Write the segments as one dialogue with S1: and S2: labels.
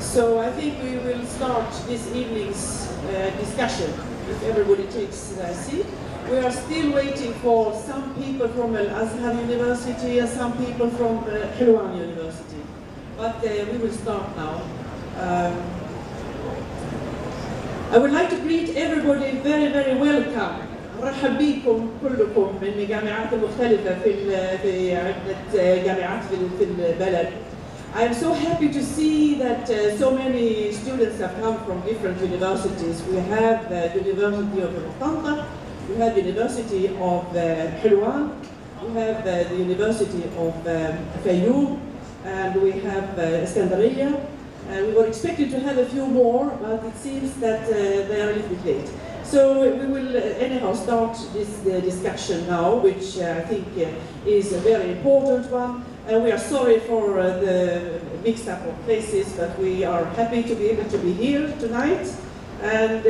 S1: So I think we will start this evening's discussion, if everybody takes their seat. We are still waiting for some people from Al-Azhar University and some people from Part1 University. But we will start now. I would like to greet everybody very, very welcome. رحب بكم كلكم من الجامعات المختلفة في عدة جامعات في البلد. I am so happy to see that so many students have come from different universities. We have the University of Doha, we have the University of Part1, we have the University of Fayoum, and we have Iskandariya. We were expected to have a few more, but it seems that they are a little bit late. So we will anyhow start this discussion now, which I think is a very important one. And we are sorry for the mix-up of places, but we are happy to be able to be here tonight. And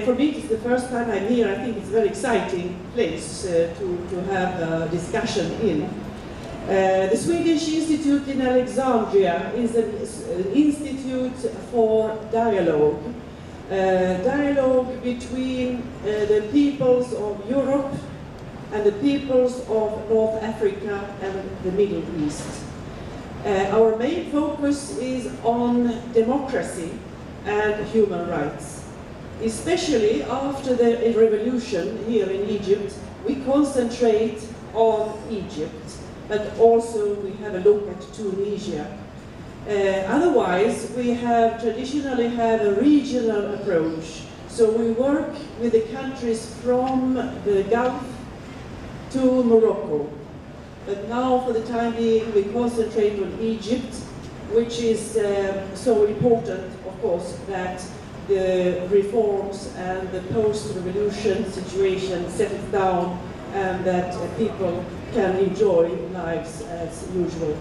S1: for me, it's the first time I'm here. I think it's a very exciting place to have a discussion in. The Swedish Institute in Alexandria is an institute for dialogue. Dialogue between the peoples of Europe and the peoples of North Africa and the Middle East. Our main focus is on democracy and human rights. Especially after the revolution here in Egypt, we concentrate on Egypt, but also we have a look at Tunisia. Otherwise, we have traditionally had a regional approach. So we work with the countries from the Gulf to Morocco. But now, for the time being, we concentrate on Egypt, which is so important, of course, that the reforms and the post-revolution situation settles down and that people can enjoy lives as usual.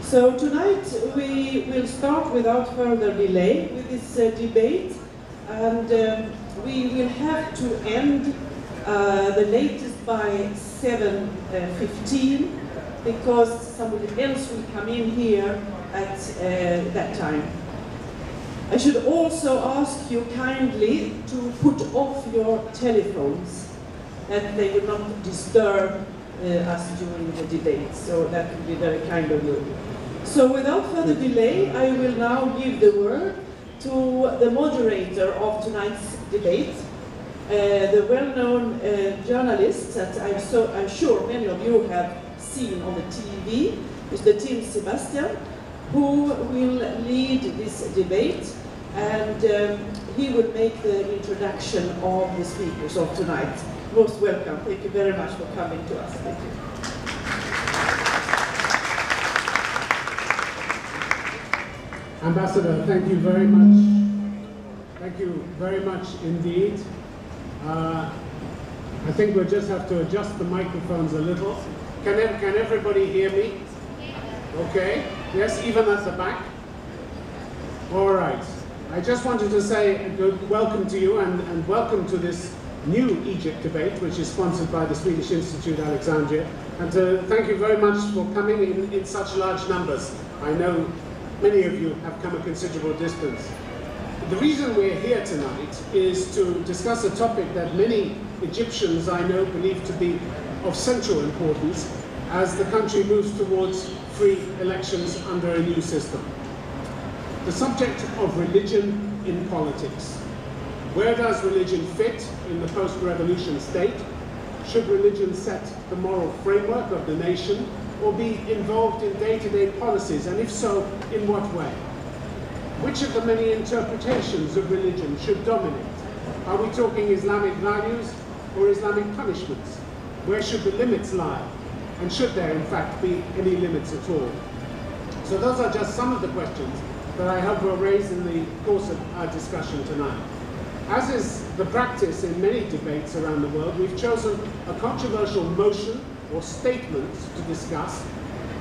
S1: So tonight we will start without further delay with this debate, and we will have to end the latest by 7:15 because somebody else will come in here at that time. I should also ask you kindly to put off your telephones, that they will not disturb us during the debate, so that would be very kind of you. So without further delay, I will now give the word to the moderator of tonight's debate, the well-known journalist that I'm sure many of you have seen on the TV, Mr. Tim Sebastian, who will lead this debate, and he will make the introduction of the speakers of tonight. Most welcome. Thank you very much for coming to us. Thank you.
S2: Ambassador, thank you very much. Thank you very much indeed. I think we'll just have to adjust the microphones a little. Can everybody hear me? Okay. Yes, even at the back? All right. I just wanted to say a good welcome to you and welcome to this new Egypt debate, which is sponsored by the Swedish Institute Alexandria. And to thank you very much for coming in such large numbers. I know many of you have come a considerable distance. The reason we're here tonight is to discuss a topic that many Egyptians I know believe to be of central importance as the country moves towards free elections under a new system. The subject of religion in politics. Where does religion fit in the post-revolution state? Should religion set the moral framework of the nation or be involved in day-to-day policies, and if so, in what way? Which of the many interpretations of religion should dominate? Are we talking Islamic values or Islamic punishments? Where should the limits lie? And should there, in fact, be any limits at all? So those are just some of the questions that I hope will raise in the course of our discussion tonight. As is the practice in many debates around the world, we've chosen a controversial motion or statement to discuss.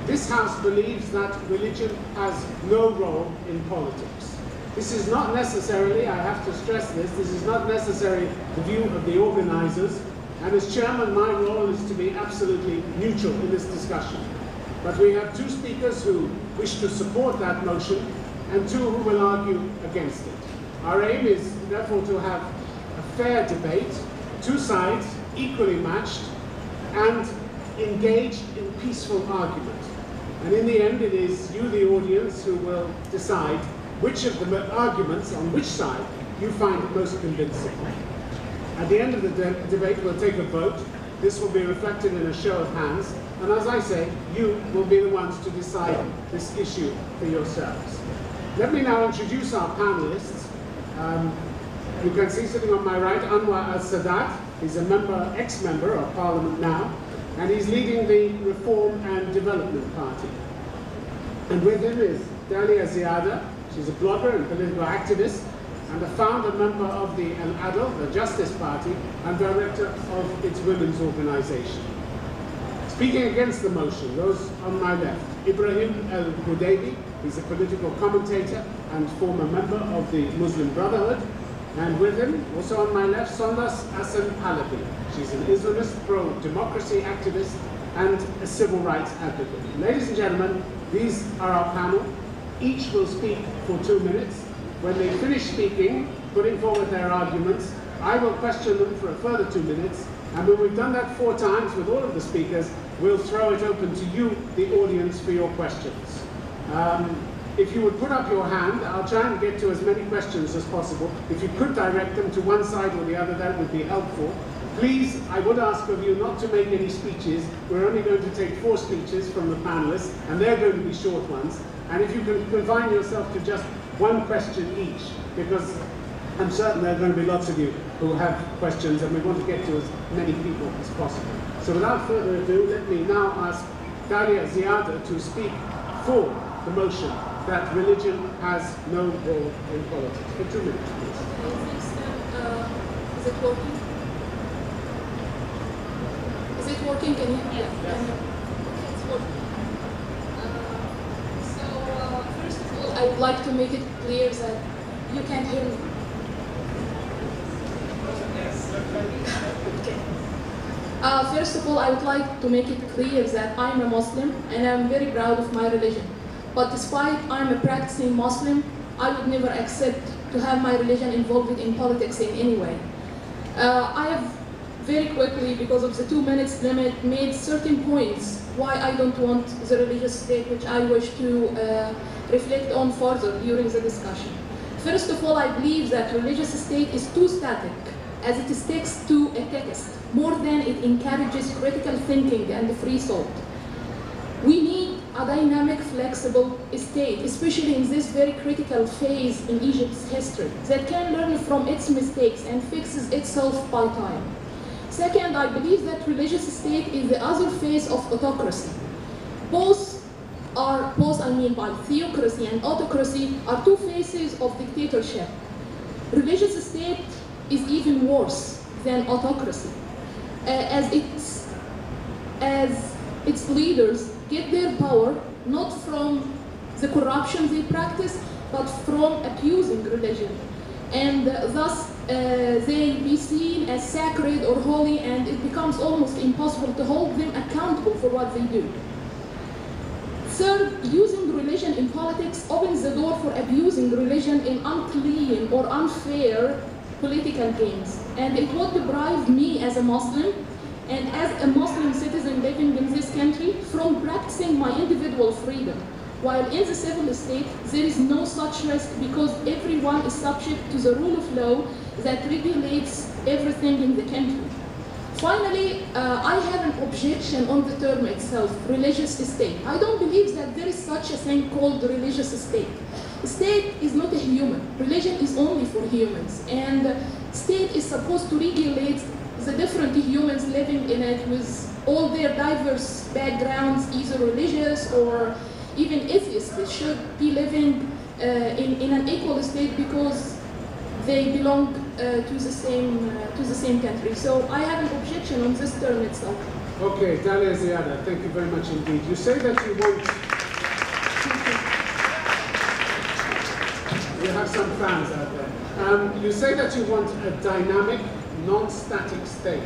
S2: This House believes that religion has no role in politics. This is not necessarily, I have to stress this is not necessarily the view of the organizers, and as chairman my role is to be absolutely neutral in this discussion. But we have two speakers who wish to support that motion, and 2 who will argue against it. Our aim is therefore to have a fair debate, 2 sides equally matched, and engaged in peaceful argument. And in the end, it is you, the audience, who will decide which of the arguments on which side you find most convincing. At the end of the debate, we'll take a vote. This will be reflected in a show of hands. And as I say, you will be the ones to decide this issue for yourselves. Let me now introduce our panelists. You can see sitting on my right, Anwar al-Sadat. He's a member, ex-member of Parliament now, and he's leading the Reform and Development Party. And with him is Dalia Ziada. She's a blogger and political activist, and a founder member of the Al-Adl, the Justice Party, and director of its women's organization. Speaking against the motion, those on my left, Ibrahim al-Hudaybi. He's a political commentator and former member of the Muslim Brotherhood. And with him, also on my left, Sondas Hassan Halabi. She's an Islamist pro-democracy activist and a civil rights advocate. Ladies and gentlemen, these are our panel. Each will speak for 2 minutes. When they finish speaking, putting forward their arguments, I will question them for a further 2 minutes. And when we've done that 4 times with all of the speakers, we'll throw it open to you, the audience, for your questions. If you would put up your hand, I'll try and get to as many questions as possible. If you could direct them to one side or the other, that would be helpful. Please, I would ask of you not to make any speeches. We're only going to take 4 speeches from the panelists, and they're going to be short ones. And if you can confine yourself to just 1 question each, because I'm certain there are going to be lots of you who have questions, and we want to get to as many people as possible. So without further ado, let me now ask Dalia Ziada to speak for the motion that religion has no role in politics. For 2 minutes, please.
S3: Is it working? Is it working? Can you?
S2: Yes.
S3: It's working. First of all, I would like to make it clear that you can't hear me. Okay. First of all, I would like to make it clear that I'm a Muslim and I'm very proud of my religion. But despite I'm a practicing Muslim, I would never accept to have my religion involved in politics in any way. I have very quickly, because of the 2 minutes limit, made certain points why I don't want the religious state, which I wish to reflect on further during the discussion. First of all, I believe that religious state is too static, as it sticks to a text, more than it encourages critical thinking and free thought. We need a dynamic, flexible state, especially in this very critical phase in Egypt's history, that can learn from its mistakes and fixes itself by time. Second, I believe that religious state is the other face of autocracy. Both by theocracy and autocracy, are 2 faces of dictatorship. Religious state is even worse than autocracy, as its leaders get their power not from the corruption they practice, but from abusing religion. And thus they be seen as sacred or holy, and it becomes almost impossible to hold them accountable for what they do. Third, using religion in politics opens the door for abusing religion in unclean or unfair political games. And it would deprive me as a Muslim and as a Muslim citizen living in this country from practicing my individual freedom. While in the civil state, there is no such risk because everyone is subject to the rule of law that regulates everything in the country. Finally, I have an objection on the term itself, religious state. I don't believe that there is such a thing called religious state. State is not a human. Religion is only for humans. And state is supposed to regulate the different humans living in it with all their diverse backgrounds, either religious or even atheists. They should be living in an equal state because they belong to the same country. So I have an objection on this term itself.
S2: Okay, Dalia Ziada, thank you very much indeed. You say that you want... You have some fans out there. You say that you want a dynamic, non-static state.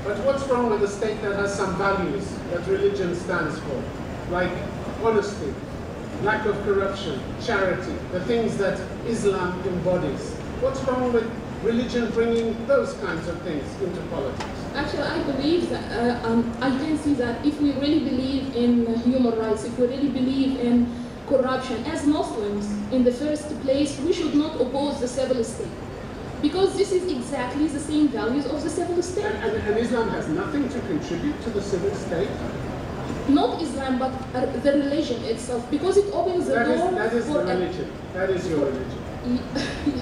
S2: But what's wrong with a state that has some values that religion stands for? Like honesty, lack of corruption, charity, the things that Islam embodies. What's wrong with religion bringing those kinds of things into politics?
S3: Actually, I believe that, I can see that if we really believe in human rights, if we really believe in corruption, as Muslims, in the first place, we should not oppose the civil state. Because this is exactly the same values of the civil state.
S2: And Islam has nothing to contribute to the civil state?
S3: Not Islam, but the religion itself, because it opens the door
S2: that is
S3: for
S2: the religion. That is your religion.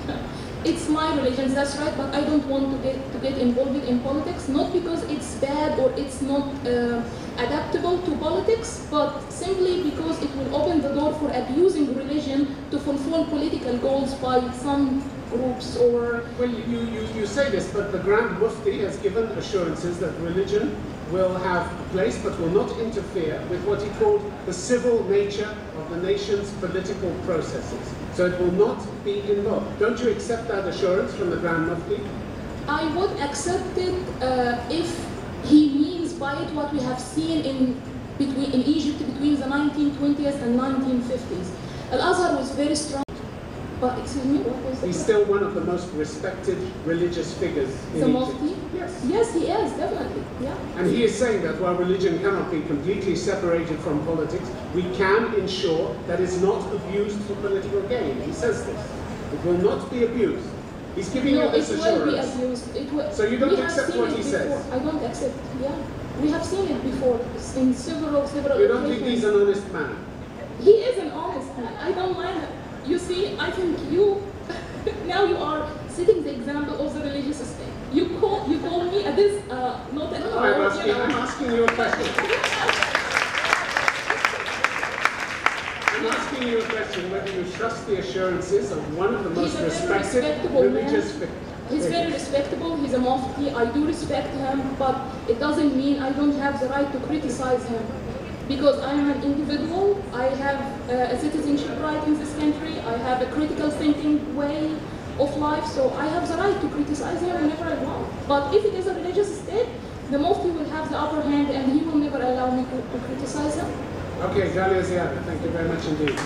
S3: Yeah. It's my religion, that's right, but I don't want to get involved in politics, not because it's bad or it's not adaptable to politics, but simply because it will open the door for abusing religion to fulfill political goals by some groups or...
S2: Well, you say this, but the Grand Mufti has given assurances that religion will have a place but will not interfere with what he called the civil nature of the nation's political processes. So it will not be involved. Don't you accept that assurance from the Grand Mufti?
S3: I would accept it if he means by it what we have seen in Egypt between the 1920s and 1950s. Al-Azhar was very strong. But excuse me, what was
S2: He's still one of the most respected religious figures in
S3: the
S2: Egypt.
S3: Mufti?
S2: Yes.
S3: Yes, he is, definitely. Yeah.
S2: And he is saying that while religion cannot be completely separated from politics, we can ensure that it's not abused for political gain. He says this. It will not be abused. He's giving you this assurance.
S3: It will be abused.
S2: So you don't accept what he says?
S3: I don't accept, yeah. We have seen it before in several
S2: You don't think he's an honest man?
S3: He is an honest man. I don't mind it. You see, I think you, now you are setting the example of the religious state. You call me a this, not an
S2: I'm asking you a question. I'm asking you a question whether you trust the assurances of one of the most respected religious figures.
S3: He's very respectable, he's a mufti, I do respect him, but it doesn't mean I don't have the right to criticize him. Because I am an individual, I have a citizenship right in this country, I have a critical thinking way of life, so I have the right to criticize him whenever I want. But if it is a religious state, the Mufti will have the upper hand and he will never allow me to criticize him.
S2: Okay, Jalia Ziada, thank you very much indeed.